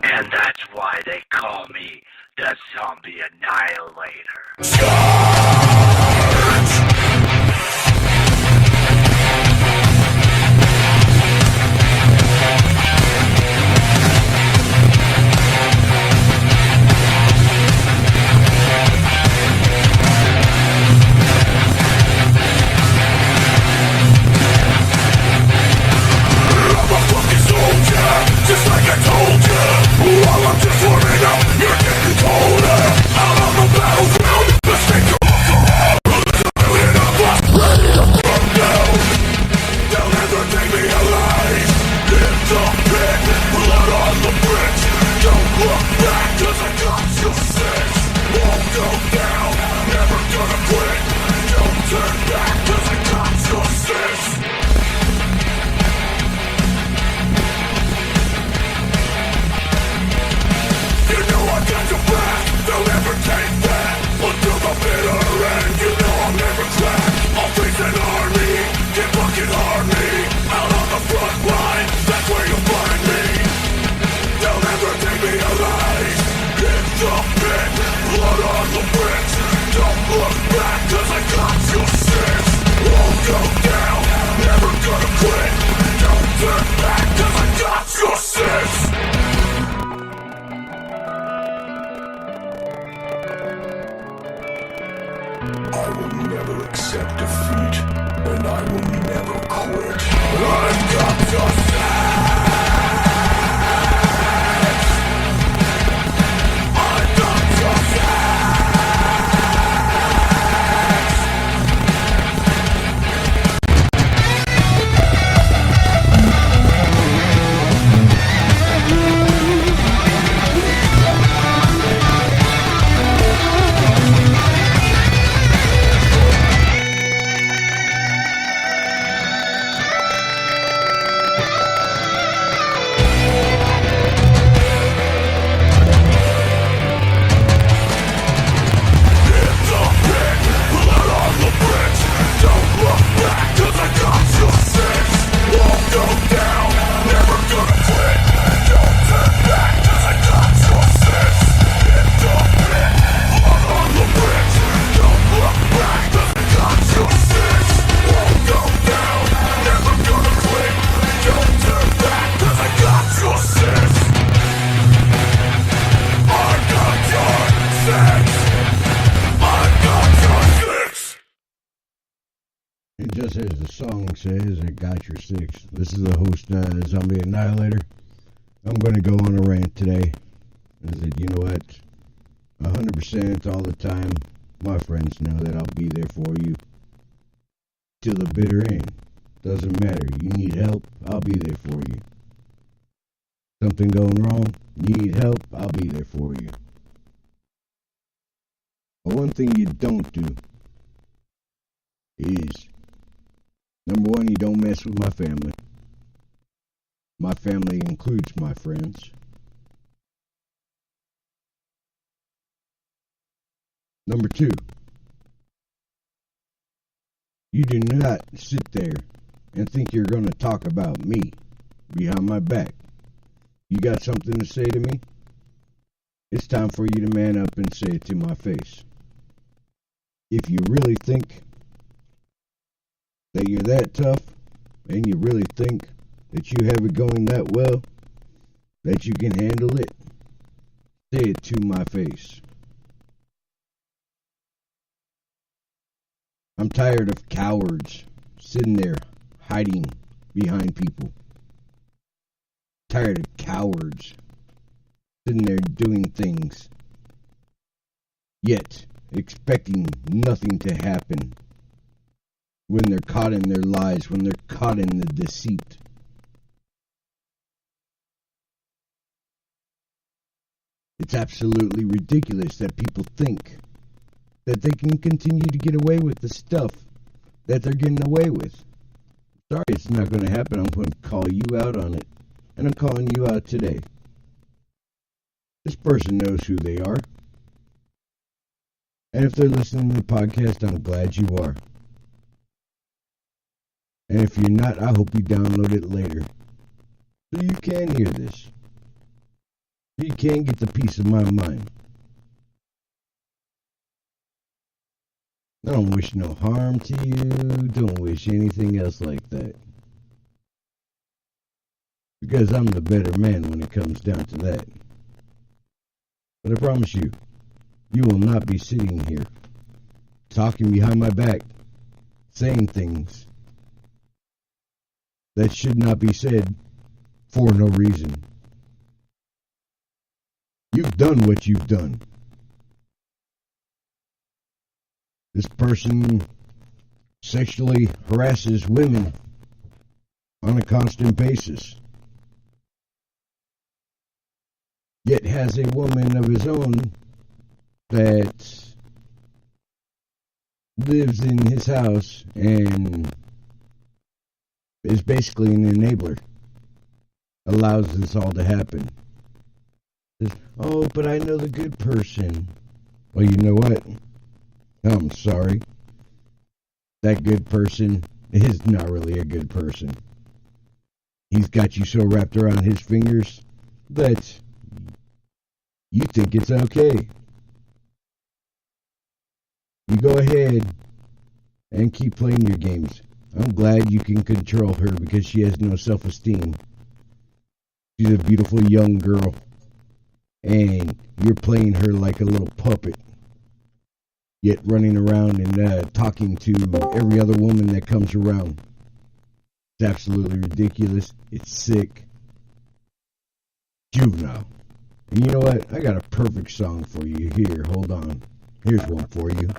And that's why they call me the Zombie Annihilator. Just like I told you, while I'm just warming up, you're getting colder. Out on the battleground, let's take a look around. There's a million of us ready to burn down. They'll never take me alive. In the pit, blood on the bricks. Don't look back, cause I got your six. Won't go down, never gonna quit. Don't turn back, cause I got your six. Got your back, they'll never take that. Until the bitter end, you know I'll never crack. I'll face an army, get fucking army. Out on the front line, that's where you'll find me. They'll never take me alive. In the pit, blood on the bricks. Don't look back, cause I got your six. Won't go down, never gonna quit. Don't turn back, cause I got your six. I will never accept defeat, and I will never quit. I've got your sex! I've got your sex! And just as the song says, I got your six. This is the host, Zombie Annihilator. I'm going to go on a rant today. I said, you know what? 100% all the time, my friends know that I'll be there for you till the bitter end. Doesn't matter. You need help, I'll be there for you. Something going wrong, you need help, I'll be there for you. But one thing you don't do is, number one, you don't mess with my family. My family includes my friends. Number two, you do not sit there and think you're going to talk about me behind my back. You got something to say to me? It's time for you to man up and say it to my face. If you really think that you're that tough, and you really think that you have it going that well, that you can handle it, say it to my face. I'm tired of cowards sitting there hiding behind people. Tired of cowards sitting there doing things, yet expecting nothing to happen when they're caught in their lies, when they're caught in the deceit. It's absolutely ridiculous that people think that they can continue to get away with the stuff that they're getting away with. Sorry, it's not going to happen. I'm going to call you out on it. And I'm calling you out today. This person knows who they are. And if they're listening to the podcast, I'm glad you are. And if you're not, I hope you download it later, so you can hear this. So you can get the peace of my mind. I don't wish no harm to you. Don't wish anything else like that. Because I'm the better man when it comes down to that. But I promise you, you will not be sitting here talking behind my back, saying things that should not be said for no reason. You've done what you've done. This person sexually harasses women on a constant basis, yet has a woman of his own that lives in his house and is basically an enabler, allows this all to happen. Says, oh, but I know the good person. Well, you know what? I'm sorry. That good person is not really a good person. He's got you so wrapped around his fingers that you think it's okay. You go ahead and keep playing your games. I'm glad you can control her because she has no self-esteem. She's a beautiful young girl, and you're playing her like a little puppet, yet running around and talking to every other woman that comes around. It's absolutely ridiculous. It's sick. Juvenile. And you know what? I got a perfect song for you here. Hold on. Here's one for you.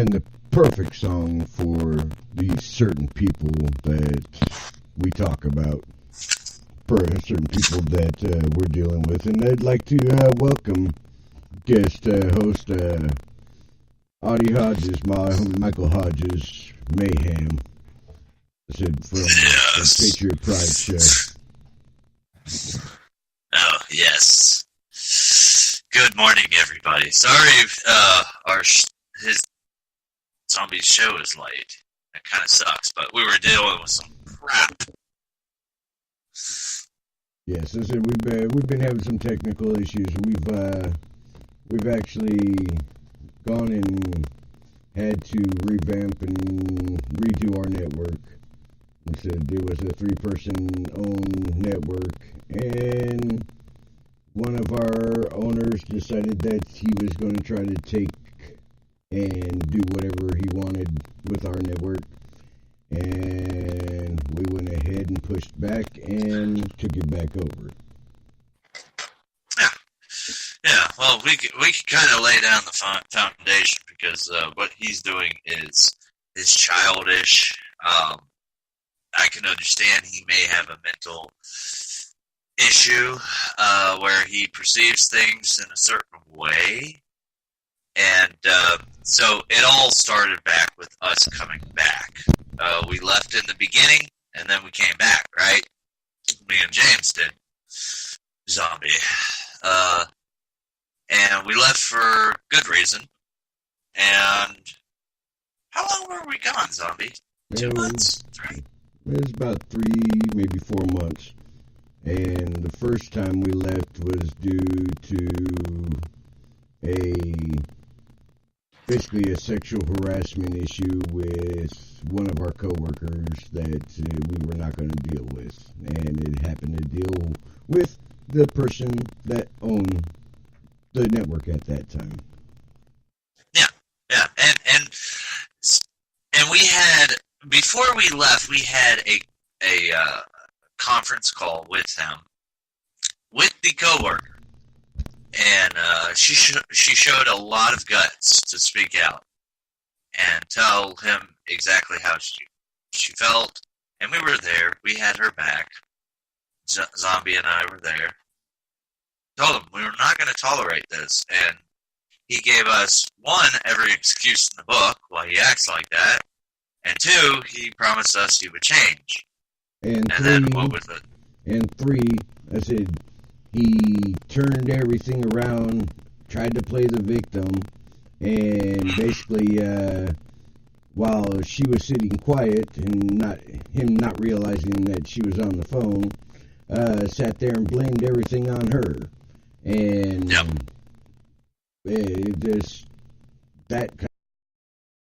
and the perfect song for these certain people that we talk about, for certain people that we're dealing with. And I'd like to welcome guest host Audie Hodges, Michael Hodges, Mayhem. I said from the Patriot Pride Show. Oh, yes. Good morning, everybody. Sorry his zombie show is late. It kind of sucks, but we were dealing with some crap. Yes, I said we've been having some technical issues. We've actually gone and had to revamp and redo our network. I said it was a 3-person owned network, and one of our owners decided that he was going to try to take and do whatever he wanted with our network, and we went ahead and pushed back and took it back over. Yeah. Well, we can kind of lay down the foundation because what he's doing is childish. I can understand he may have a mental issue where he perceives things in a certain way. And so it all started back with us coming back. We left in the beginning, and then we came back, right? Me and James did. Zombie. And we left for good reason. And how long were we gone, Zombie? 2 months? 3? It was about 3, maybe 4 months. And the first time we left was due to basically a sexual harassment issue with one of our coworkers that we were not going to deal with. And it happened to deal with the person that owned the network at that time. Yeah. And we had, before we left, we had a conference call with him, with the coworker. And she showed a lot of guts to speak out and tell him exactly how she felt. And we were there. We had her back. Zombie and I were there. Told him we were not going to tolerate this. And he gave us, 1, every excuse in the book why he acts like that. And 2, he promised us he would change. And 3, then what was it? And 3, I said, he turned everything around, tried to play the victim, and basically, while she was sitting quiet and not realizing that she was on the phone, sat there and blamed everything on her. And yep. It just, that